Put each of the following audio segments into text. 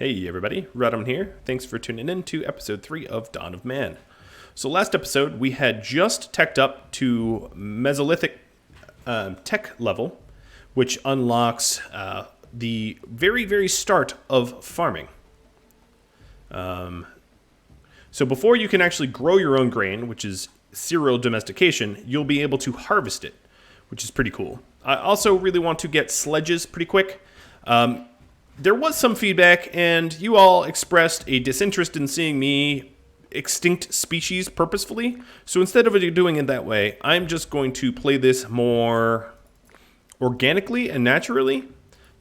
Hey everybody, Rhadamant here. Thanks for tuning in to episode 3 of Dawn of Man. So last episode we had just teched up to Mesolithic tech level, which unlocks the very start of farming. So before you can actually grow your own grain, which is cereal domestication, you'll be able to harvest it, which is pretty cool. I also really want to get sledges pretty quick. There was some feedback, and you all expressed a disinterest in seeing me extinct species purposefully. So instead of doing it that way, I'm just going to play this more organically and naturally,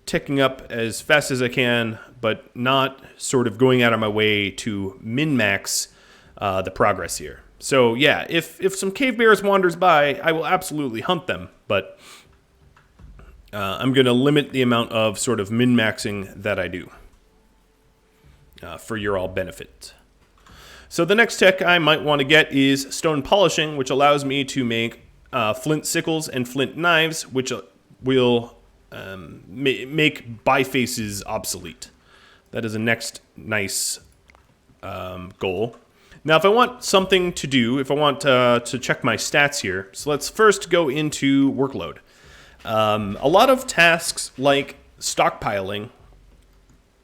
ticking up as fast as I can, but not sort of going out of my way to min-max the progress here. So yeah, if some cave bears wanders by, I will absolutely hunt them, but I'm going to limit the amount of sort of min-maxing that I do for your all benefit. So the next tech I might want to get is stone polishing, which allows me to make flint sickles and flint knives, which will make bifaces obsolete. That is a next nice goal. Now, if I want something to do, if I want to check my stats here, so let's first go into workload. A lot of tasks like stockpiling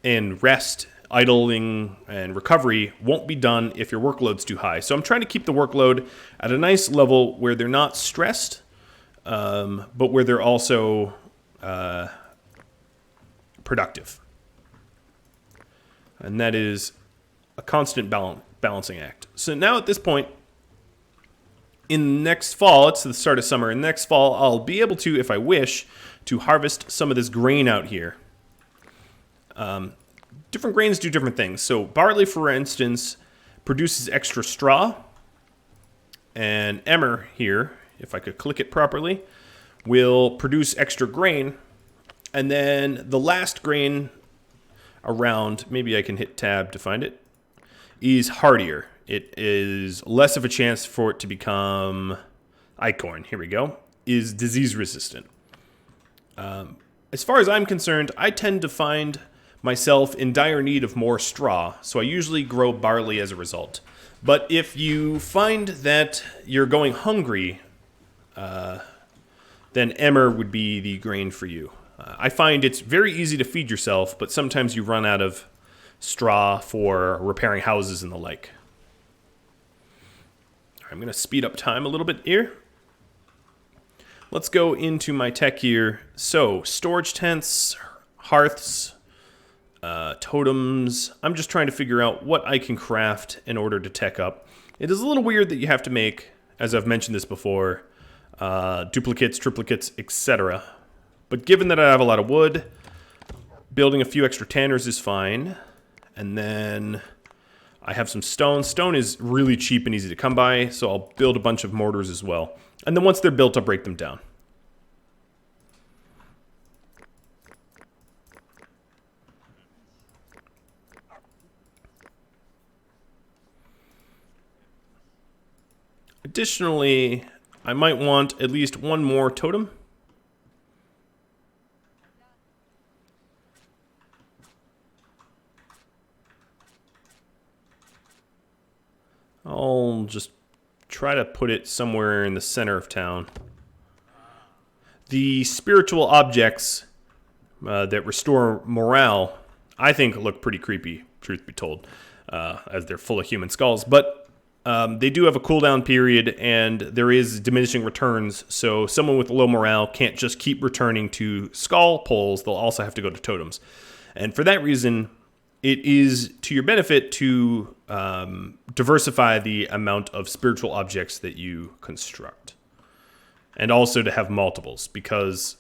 and rest, idling, and recovery won't be done if your workload's too high. So I'm trying to keep the workload at a nice level where they're not stressed, but where they're also productive. And that is a constant balancing act. So now at this point, in next fall, it's the start of summer, and next fall I'll be able to, if I wish, to harvest some of this grain out here. Different grains do different things. So barley, for instance, produces extra straw, and emmer here, if I could click it properly, will produce extra grain, and then the last grain around, maybe I can hit tab to find it, is hardier. It is less of a chance for it to become acorn. Here we go. Is disease resistant. As far as I'm concerned, I tend to find myself in dire need of more straw, so I usually grow barley as a result. But if you find that you're going hungry, then emmer would be the grain for you. I find it's very easy to feed yourself, but sometimes you run out of straw for repairing houses and the like. I'm going to speed up time a little bit here. Let's go into my tech here. So, storage tents, hearths, totems. I'm just trying to figure out what I can craft in order to tech up. It is a little weird that you have to make, as I've mentioned this before, duplicates, triplicates, etc. But given that I have a lot of wood, building a few extra tanners is fine. And then I have some stone. Stone is really cheap and easy to come by, so I'll build a bunch of mortars as well. And then once they're built, I'll break them down. Additionally, I might want at least one more totem. I'll just try to put it somewhere in the center of town. The spiritual objects that restore morale, I think, look pretty creepy, truth be told, as they're full of human skulls. But they do have a cooldown period, and there is diminishing returns, so someone with low morale can't just keep returning to skull poles. They'll also have to go to totems. And for that reason, it is to your benefit to diversify the amount of spiritual objects that you construct. And also to have multiples, because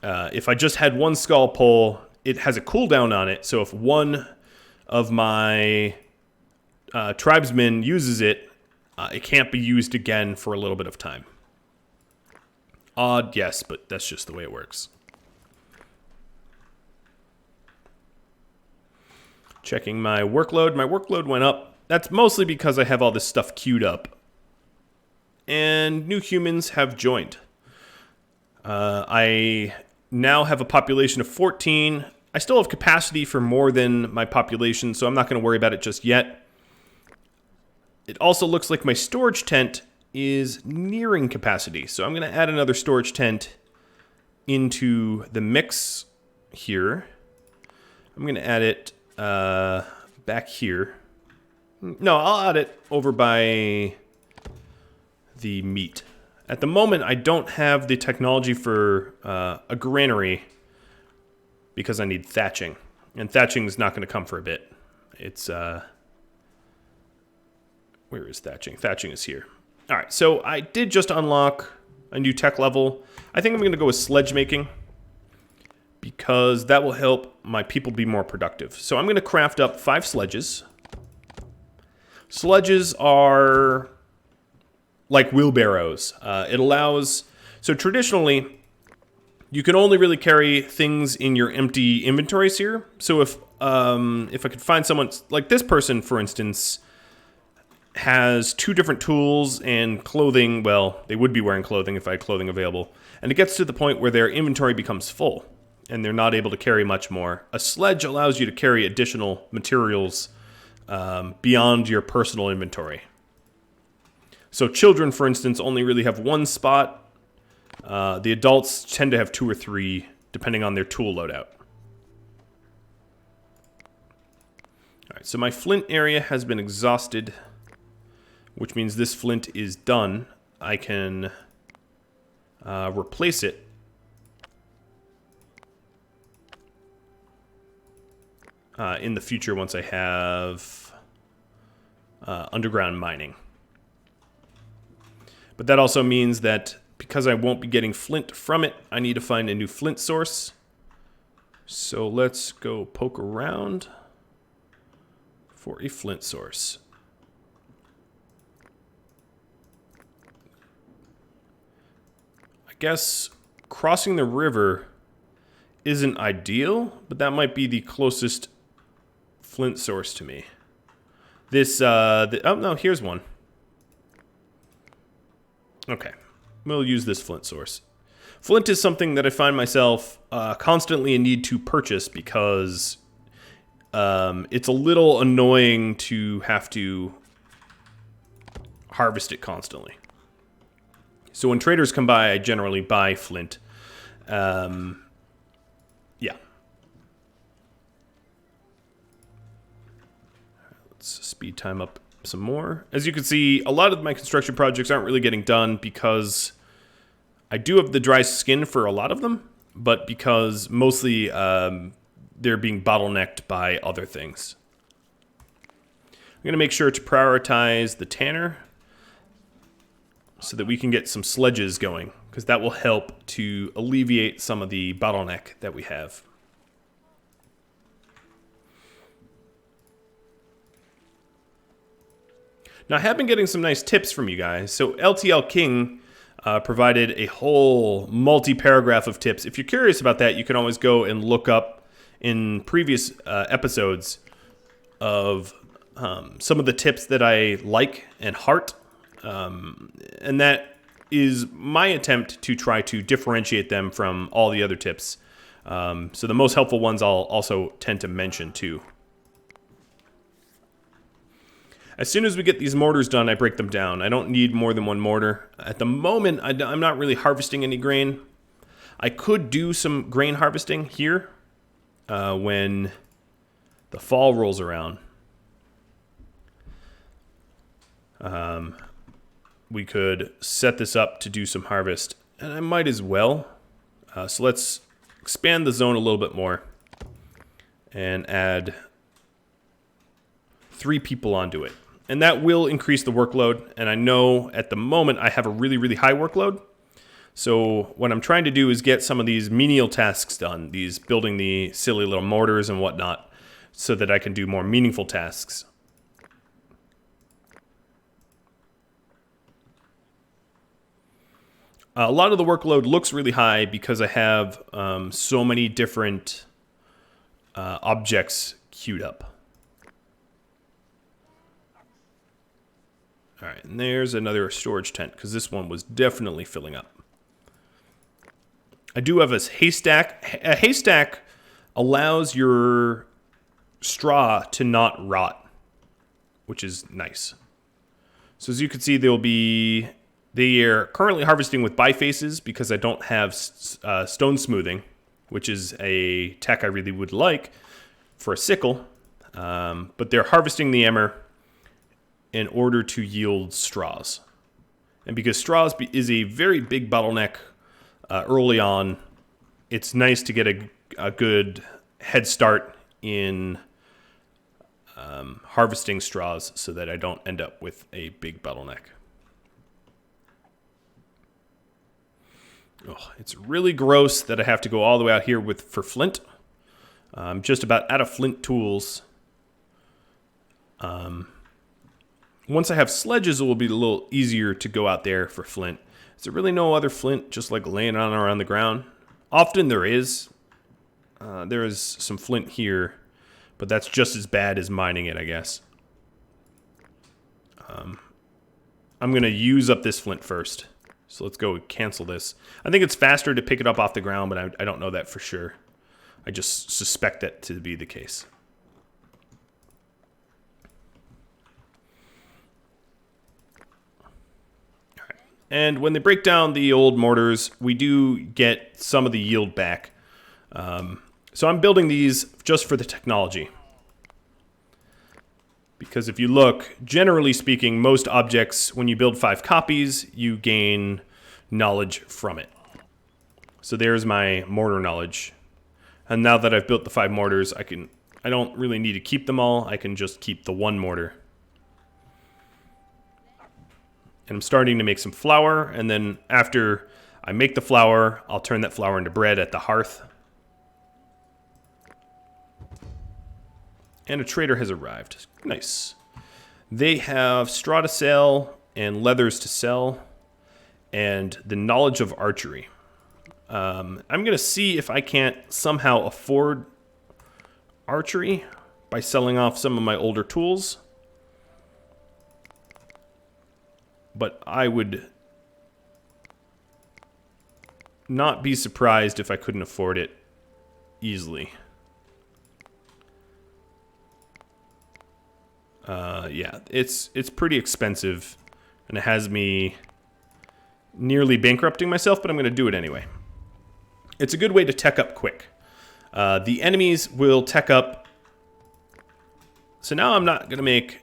if I just had one skull pole, it has a cooldown on it, so if one of my tribesmen uses it, it can't be used again for a little bit of time. Odd, yes, but that's just the way it works. Checking my workload. My workload went up. That's mostly because I have all this stuff queued up. And new humans have joined. I now have a population of 14, I still have capacity for more than my population, so I'm not going to worry about it just yet. It also looks like my storage tent is nearing capacity, so I'm going to add another storage tent into the mix here. I'm going to add it back here. No, I'll add it over by the meat. At the moment, I don't have the technology for a granary because I need thatching. And thatching is not going to come for a bit. It's, where is thatching? Thatching is here. All right, so I did just unlock a new tech level. I think I'm going to go with sledge making because that will help my people be more productive. So I'm going to craft up 5 sledges. Sledges are like wheelbarrows. It allows... So traditionally, you can only really carry things in your empty inventories here. So if I could find someone... Like this person, for instance, has 2 different tools and clothing. Well, they would be wearing clothing if I had clothing available. And it gets to the point where their inventory becomes full and they're not able to carry much more. A sledge allows you to carry additional materials beyond your personal inventory. So children, for instance, only really have 1 spot. The adults tend to have 2 or 3, depending on their tool loadout. All right, so my flint area has been exhausted, which means this flint is done. I can replace it. In the future once I have underground mining. But that also means that because I won't be getting flint from it, I need to find a new flint source. So let's go poke around for a flint source. I guess crossing the river isn't ideal, but that might be the closest flint source to me. This, oh no, here's one. Okay, we'll use this flint source. Flint is something that I find myself constantly in need to purchase because it's a little annoying to have to harvest it constantly. So when traders come by, I generally buy flint. Yeah. Let's speed time up some more. As you can see, a lot of my construction projects aren't really getting done because I do have the dry skin for a lot of them, but because mostly they're being bottlenecked by other things. I'm going to make sure to prioritize the tanner so that we can get some sledges going, because that will help to alleviate some of the bottleneck that we have. Now, I have been getting some nice tips from you guys. So LTL King provided a whole multi-paragraph of tips. If you're curious about that, you can always go and look up in previous episodes of some of the tips that I like and heart. And that is my attempt to try to differentiate them from all the other tips. So the most helpful ones I'll also tend to mention too. As soon as we get these mortars done, I break them down. I don't need more than 1 mortar. At the moment, I'm not really harvesting any grain. I could do some grain harvesting here when the fall rolls around. We could set this up to do some harvest, and I might as well. So let's expand the zone a little bit more and add 3 people onto it. And that will increase the workload, and I know at the moment I have a really, really high workload. So what I'm trying to do is get some of these menial tasks done, these building the silly little mortars and whatnot, so that I can do more meaningful tasks. A lot of the workload looks really high because I have so many different objects queued up. All right, and there's another storage tent because this one was definitely filling up. I do have a haystack. A haystack allows your straw to not rot, which is nice. So as you can see, they are currently harvesting with bifaces because I don't have stone smoothing, which is a tech I really would like for a sickle. But they're harvesting the emmer in order to yield straws. And because straws is a very big bottleneck early on, it's nice to get a good head start in harvesting straws so that I don't end up with a big bottleneck. Oh, it's really gross that I have to go all the way out here for flint. I'm just about out of flint tools. Once I have sledges, it will be a little easier to go out there for flint. Is there really no other flint just like laying on around the ground? Often there is. There is some flint here, but that's just as bad as mining it, I guess. I'm going to use up this flint first. So let's go cancel this. I think it's faster to pick it up off the ground, but I don't know that for sure. I just suspect that to be the case. All right. And when they break down the old mortars, we do get some of the yield back. So I'm building these just for the technology. Because if you look, generally speaking, most objects, when you build 5 copies, you gain knowledge from it. So there's my mortar knowledge. And now that I've built the 5 mortars, I don't really need to keep them all. I can just keep the 1 mortar. And I'm starting to make some flour, and then after I make the flour, I'll turn that flour into bread at the hearth. And a trader has arrived. Nice. They have straw to sell and leathers to sell and the knowledge of archery. I'm going to see if I can't somehow afford archery by selling off some of my older tools. But I would not be surprised if I couldn't afford it easily. Yeah, it's pretty expensive, and it has me nearly bankrupting myself, but I'm going to do it anyway. It's a good way to tech up quick. The enemies will tech up. So now I'm not going to make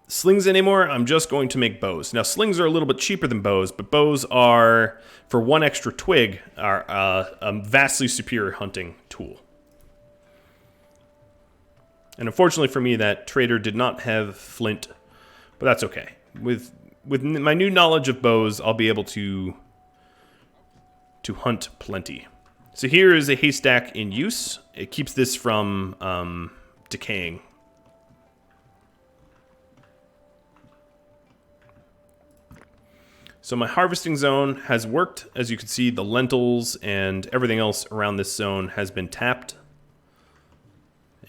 slings anymore. I'm just going to make bows. Now, slings are a little bit cheaper than bows, but bows are, for 1 extra twig, are a vastly superior hunting tool. And unfortunately for me, that trader did not have flint, but that's okay. With my new knowledge of bows, I'll be able to hunt plenty. So here is a haystack in use. It keeps this from decaying. So my harvesting zone has worked. As you can see, the lentils and everything else around this zone has been tapped.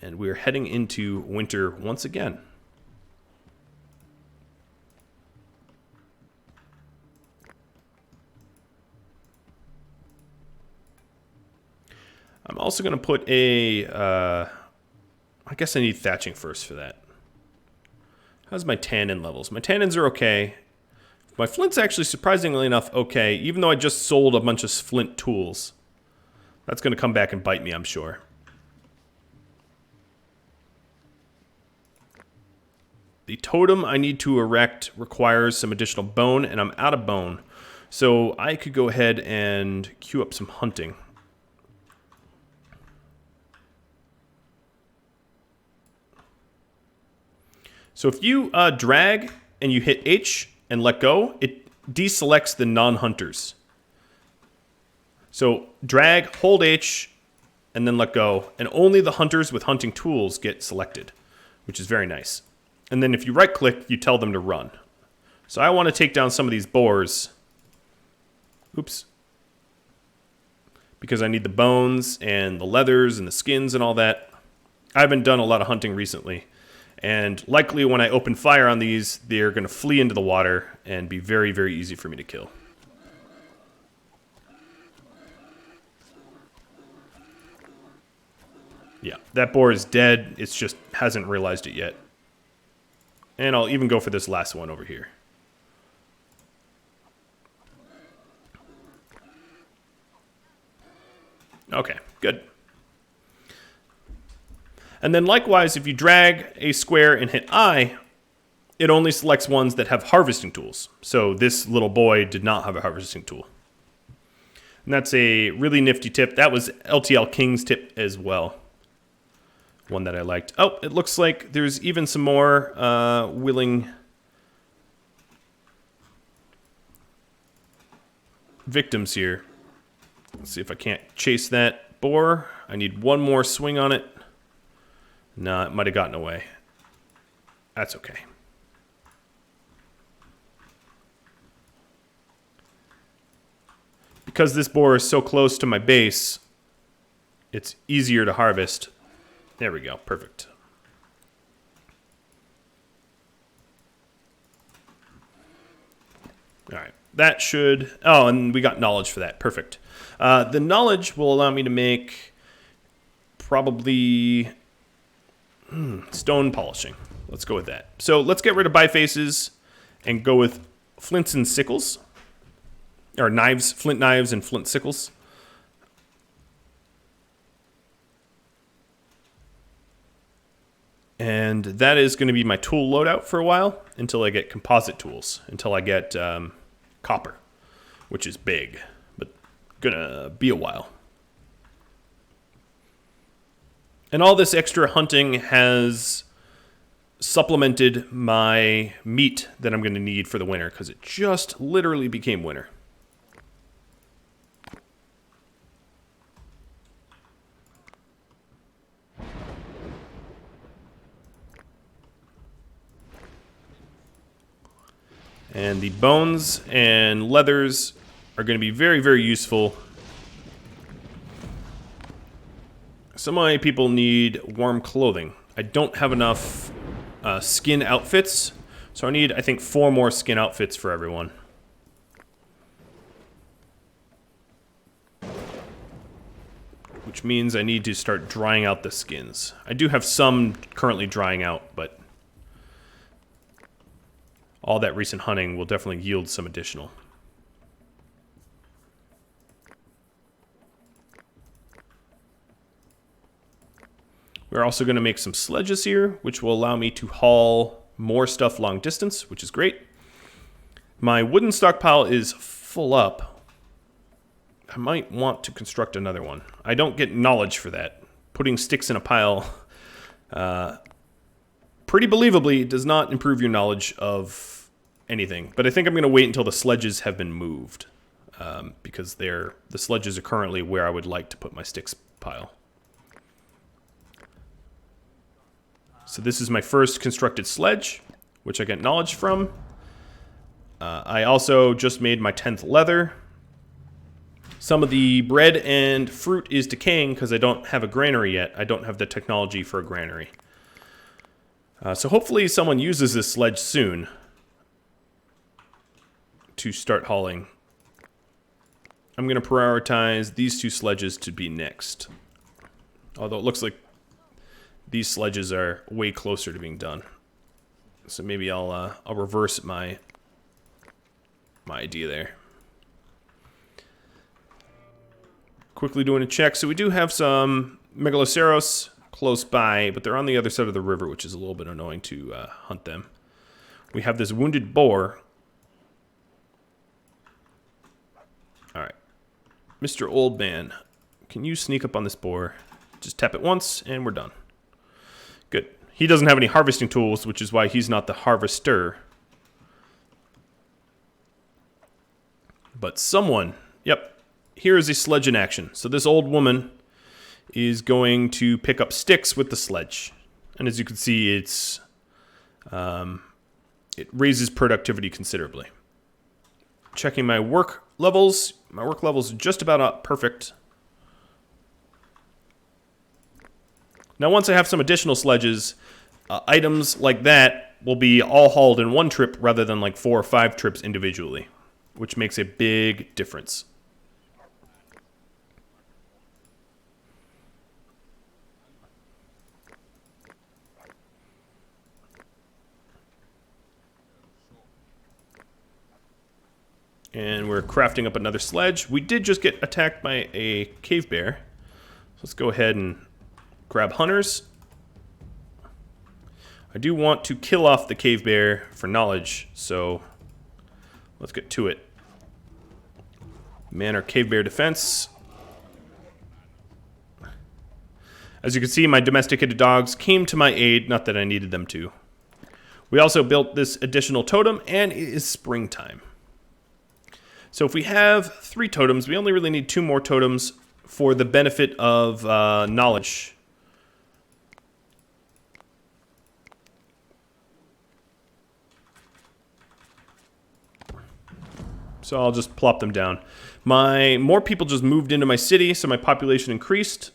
And we're heading into winter once again. I'm also going to put I guess I need thatching first for that. How's my tannin levels? My tannins are okay. My flint's actually, surprisingly enough, okay, even though I just sold a bunch of flint tools. That's going to come back and bite me, I'm sure. The totem I need to erect requires some additional bone, and I'm out of bone. So I could go ahead and queue up some hunting. So if you drag and you hit H and let go, it deselects the non-hunters. So drag, hold H, and then let go, and only the hunters with hunting tools get selected, which is very nice. And then if you right-click, you tell them to run. So I want to take down some of these boars. Oops. Because I need the bones and the leathers and the skins and all that. I haven't done a lot of hunting recently. And likely when I open fire on these, they're going to flee into the water and be very, very easy for me to kill. Yeah, that boar is dead. It's just hasn't realized it yet. And I'll even go for this last one over here. Okay, good. And then likewise, if you drag a square and hit I, it only selects ones that have harvesting tools. So this little boy did not have a harvesting tool. And that's a really nifty tip. That was LTL King's tip as well. One that I liked. Oh, it looks like there's even some more willing victims here. Let's see if I can't chase that boar. I need one more swing on it. No, it might have gotten away. That's okay. Because this boar is so close to my base, it's easier to harvest. There we go. Perfect. All right. That should... Oh, and we got knowledge for that. Perfect. The knowledge will allow me to make probably stone polishing. Let's go with that. So let's get rid of bifaces and go with flints and sickles. Or knives, flint knives and flint sickles. And that is going to be my tool loadout for a while until I get composite tools, until I get copper, which is big, but gonna be a while. And all this extra hunting has supplemented my meat that I'm going to need for the winter, because it just literally became winter. And the bones and leathers are going to be very, very useful. Some of my people need warm clothing. I don't have enough skin outfits, so I need, I think, 4 more skin outfits for everyone. Which means I need to start drying out the skins. I do have some currently drying out, but all that recent hunting will definitely yield some additional. We're also going to make some sledges here, which will allow me to haul more stuff long distance, which is great. My wooden stockpile is full up. I might want to construct another one. I don't get knowledge for that. Putting sticks in a pile, pretty believably, does not improve your knowledge of anything. But I think I'm going to wait until the sledges have been moved, because the sledges are currently where I would like to put my sticks pile. So this is my first constructed sledge, which I get knowledge from. I also just made my 10th leather. Some of the bread and fruit is decaying because I don't have a granary yet. I don't have the technology for a granary. So hopefully someone uses this sledge soon to start hauling. I'm going to prioritize these 2 sledges to be next. Although it looks like these sledges are way closer to being done. So maybe I'll reverse my idea there. Quickly doing a check. So we do have some Megaloceros close by, but they're on the other side of the river, which is a little bit annoying to hunt them. We have this wounded boar. Alright. Mr. Old Man, can you sneak up on this boar? Just tap it once, and we're done. Good. He doesn't have any harvesting tools, which is why he's not the harvester. But someone... Yep. Here is a sledge in action. So this old woman is going to pick up sticks with the sledge. And as you can see, it raises productivity considerably. Checking my work levels. My work levels are just about perfect. Now, once I have some additional sledges, items like that will be all hauled in one trip rather than like 4 or 5 trips individually, which makes a big difference. And we're crafting up another sledge. We did just get attacked by a cave bear. So let's go ahead and grab hunters. I do want to kill off the cave bear for knowledge, so let's get to it. Man our cave bear defense. As you can see, my domesticated dogs came to my aid, not that I needed them to. We also built this additional totem, and it is springtime. So if we have 3 totems, we only really need 2 more totems for the benefit of knowledge. So I'll just plop them down. More people just moved into my city, so my population increased.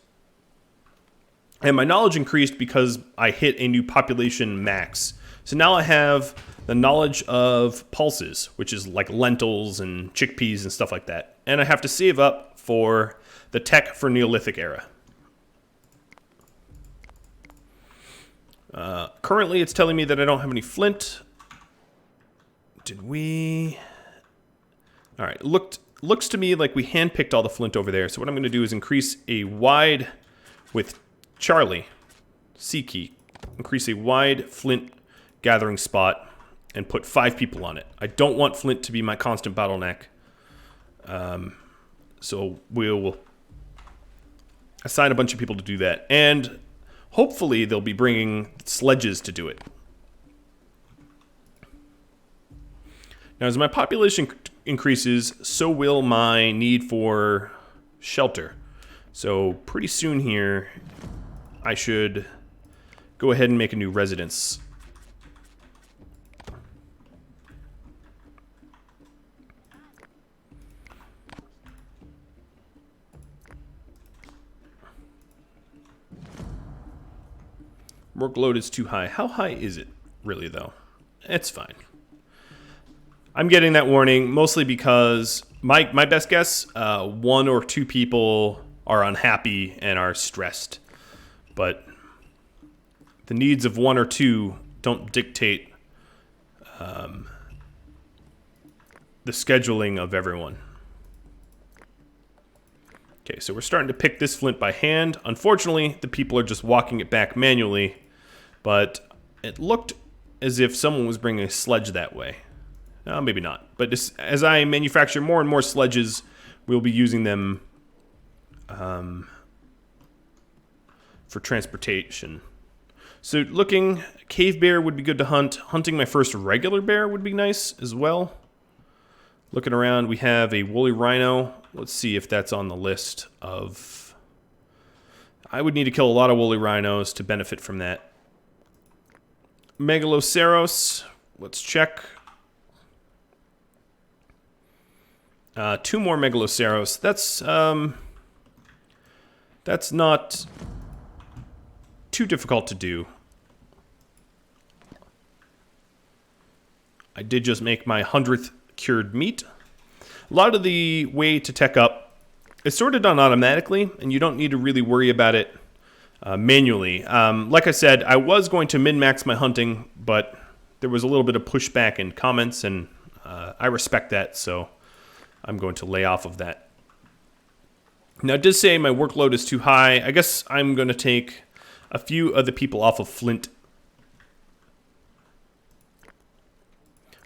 And my knowledge increased because I hit a new population max. So now I have the knowledge of pulses, which is like lentils and chickpeas and stuff like that. And I have to save up for the tech for Neolithic era. Currently, it's telling me that I don't have any flint. Did we... All right, looks to me like we handpicked all the flint over there. So what I'm going to do is increase a wide with Charlie, C key, increase a wide flint gathering spot and put 5 people on it. I don't want flint to be my constant bottleneck. So we'll assign a bunch of people to do that. And hopefully they'll be bringing sledges to do it. Now, as my population increases, so will my need for shelter. So pretty soon here, I should go ahead and make a new residence. Workload is too high. How high is it, really, though? It's fine. I'm getting that warning mostly because my best guess, 1 or 2 people are unhappy and are stressed. But the needs of 1 or 2 don't dictate the scheduling of everyone. Okay, so we're starting to pick this flint by hand. Unfortunately, the people are just walking it back manually, but it looked as if someone was bringing a sledge that way. No, maybe not. But as I manufacture more and more sledges, we'll be using them for transportation. So looking, cave bear would be good to hunt. Hunting my first regular bear would be nice as well. Looking around, we have a woolly rhino. Let's see if that's on the list of... I would need to kill a lot of woolly rhinos to benefit from that. Megaloceros, let's check. 2 more Megaloceros. That's not too difficult to do. I did just make my 100th cured meat. A lot of the way to tech up is sort of done automatically, and you don't need to really worry about it manually. Like I said, I was going to min-max my hunting, but there was a little bit of pushback in comments, and I respect that, so I'm going to lay off of that. Now, it does say my workload is too high. I guess I'm going to take a few of the people off of flint.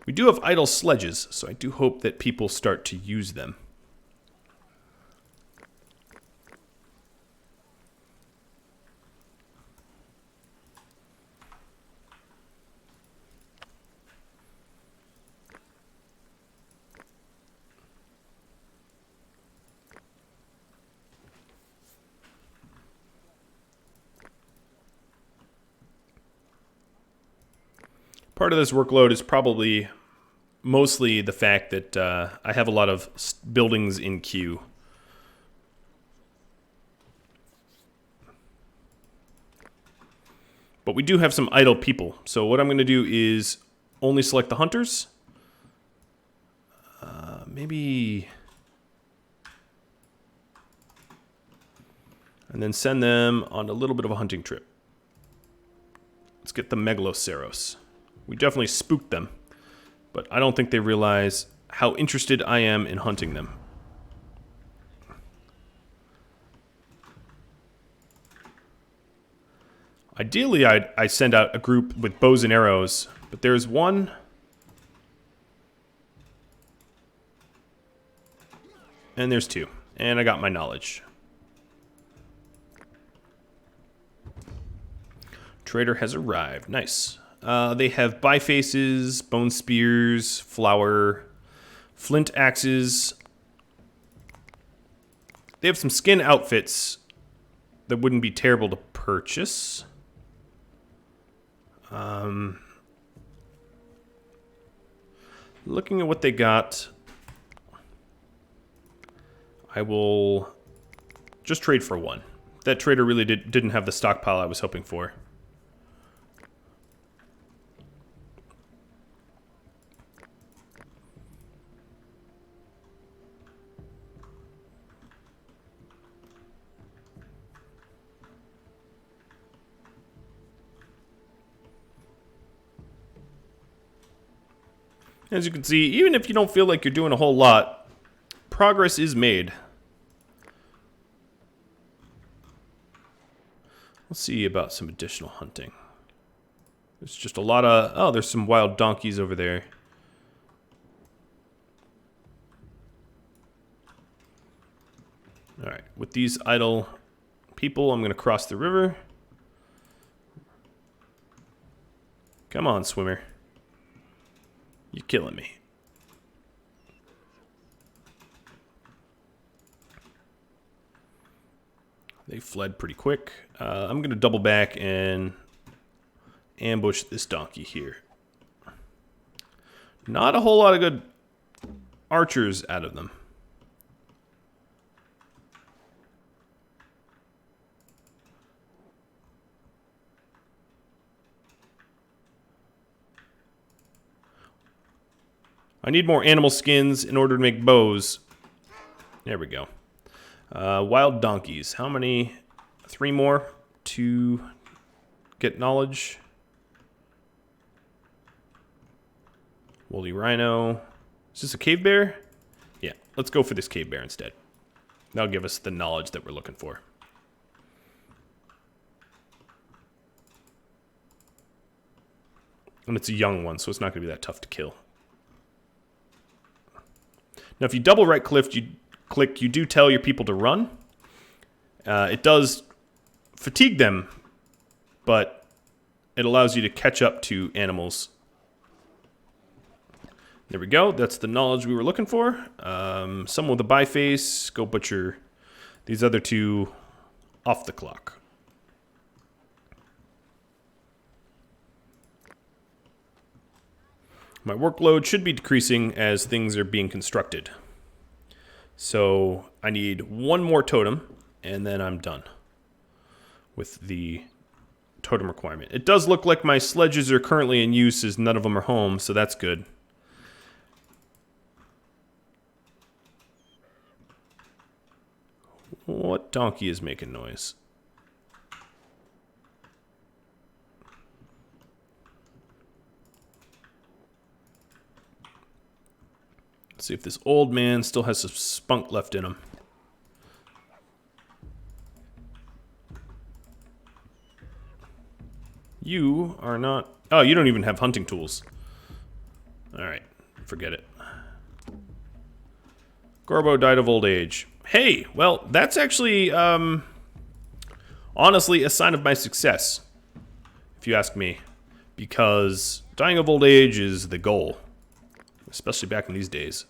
We do have idle sledges, so I do hope that people start to use them. Part of this workload is probably mostly the fact that I have a lot of buildings in queue. But we do have some idle people. So what I'm going to do is only select the hunters. Maybe... And then send them on a little bit of a hunting trip. Let's get the Megaloceros. We definitely spooked them, but I don't think they realize how interested I am in hunting them. Ideally, I send out a group with bows and arrows, but there's one. And there's two. And I got my knowledge. Trader has arrived. Nice. They have bifaces, bone spears, flour, flint axes. They have some skin outfits that wouldn't be terrible to purchase. Looking at what they got, I will just trade for one. That trader really didn't have the stockpile I was hoping for. As you can see, even if you don't feel like you're doing a whole lot, progress is made. Let's see about some additional hunting. There's just a lot of... Oh, there's some wild donkeys over there. Alright, with these idle people, I'm going to cross the river. Come on, swimmer. You're killing me. They fled pretty quick. I'm going to double back and ambush this donkey here. Not a whole lot of good archers out of them. I need more animal skins in order to make bows. There we go. Wild donkeys. How many? 3 more to get knowledge. Woolly rhino. Is this a cave bear? Yeah, let's go for this cave bear instead. That'll give us the knowledge that we're looking for. And it's a young one, so it's not going to be that tough to kill. Now, if you double right click, you do tell your people to run. It does fatigue them, but it allows you to catch up to animals. There we go. That's the knowledge we were looking for. Someone with a biface, go butcher these other 2 off the clock. My workload should be decreasing as things are being constructed. So I need 1 more totem, and then I'm done with the totem requirement. It does look like my sledges are currently in use as none of them are home, so that's good. What donkey is making noise? Let's see if this old man still has some spunk left in him. You are not... Oh, you don't even have hunting tools. Alright, forget it. Gorbo died of old age. Hey, well, that's actually, honestly, a sign of my success, if you ask me. Because dying of old age is the goal. Especially back in these days.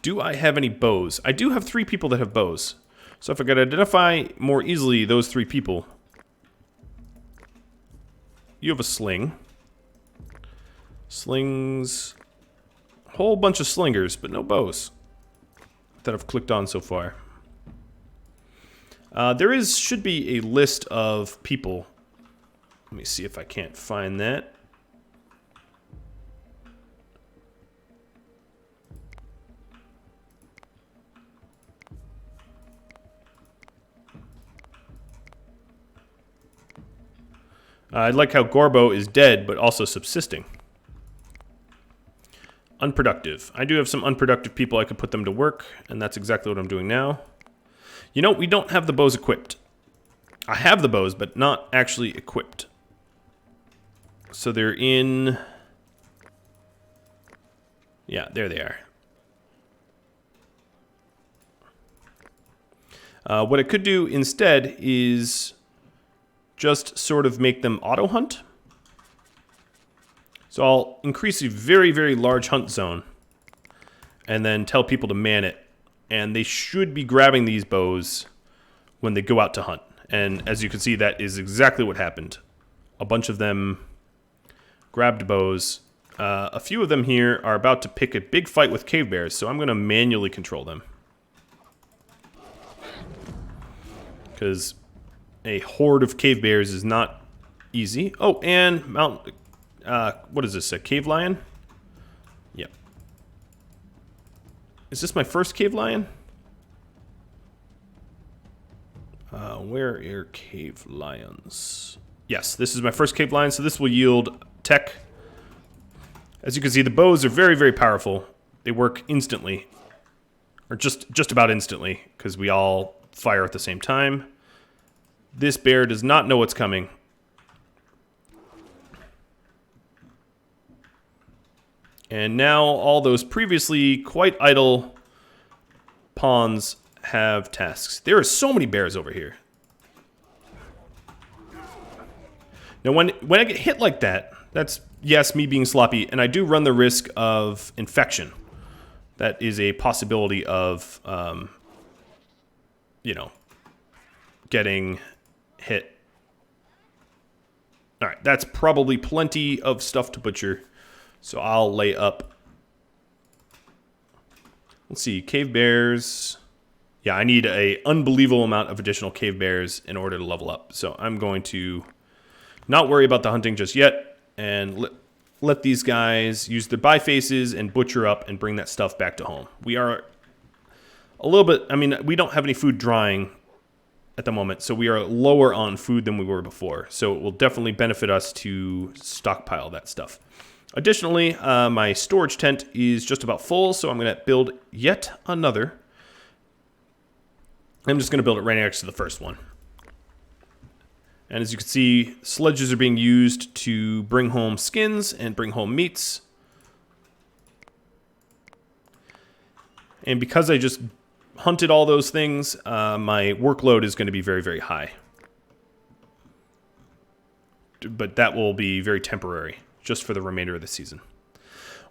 Do I have any bows? I do have 3 people that have bows. So if I could identify more easily those 3 people. You have a sling. Slings. A whole bunch of slingers, but no bows that I've clicked on so far. There should be a list of people. Let me see if I can't find that. I like how Gorbo is dead, but also subsisting. Unproductive. I do have some unproductive people. I could put them to work, and that's exactly what I'm doing now. You know, we don't have the bows equipped. I have the bows, but not actually equipped. So they're in... Yeah, there they are. What I could do instead is just sort of make them auto-hunt. So I'll increase a very, very large hunt zone and then tell people to man it. And they should be grabbing these bows when they go out to hunt. And as you can see, that is exactly what happened. A bunch of them grabbed bows. A few of them here are about to pick a big fight with cave bears, so I'm going to manually control them. Because a horde of cave bears is not easy. Oh, and what is this, a cave lion? Yep. Is this my first cave lion? Where are cave lions? Yes, this is my first cave lion, so this will yield tech. As you can see, the bows are very, very powerful. They work instantly. Or just about instantly, because we all fire at the same time. This bear does not know what's coming. And now all those previously quite idle pawns have tasks. There are so many bears over here. Now when I get hit like that, that's, yes, me being sloppy, and I do run the risk of infection. That is a possibility of, you know, getting hit. Alright, that's probably plenty of stuff to butcher. So I'll lay up. Let's see, cave bears. Yeah, I need an unbelievable amount of additional cave bears in order to level up. So I'm going to not worry about the hunting just yet and let these guys use their bifaces and butcher up and bring that stuff back to home. We are a little bit, I mean, we don't have any food drying at the moment, so we are lower on food than we were before. So it will definitely benefit us to stockpile that stuff. Additionally, my storage tent is just about full, so I'm going to build yet another. I'm just going to build it right next to the first one. And as you can see, sledges are being used to bring home skins and bring home meats. And because I just hunted all those things, my workload is going to be very, very high. But that will be very temporary, just for the remainder of the season.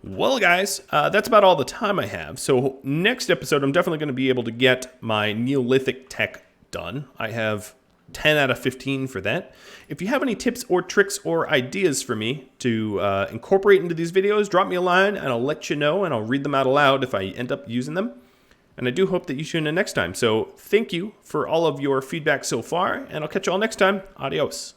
Well, guys, that's about all the time I have. So next episode, I'm definitely going to be able to get my Neolithic tech done. I have 10 out of 15 for that. If you have any tips or tricks or ideas for me to incorporate into these videos, drop me a line and I'll let you know, and I'll read them out aloud if I end up using them. And I do hope that you tune in next time. So thank you for all of your feedback so far, and I'll catch you all next time. Adios.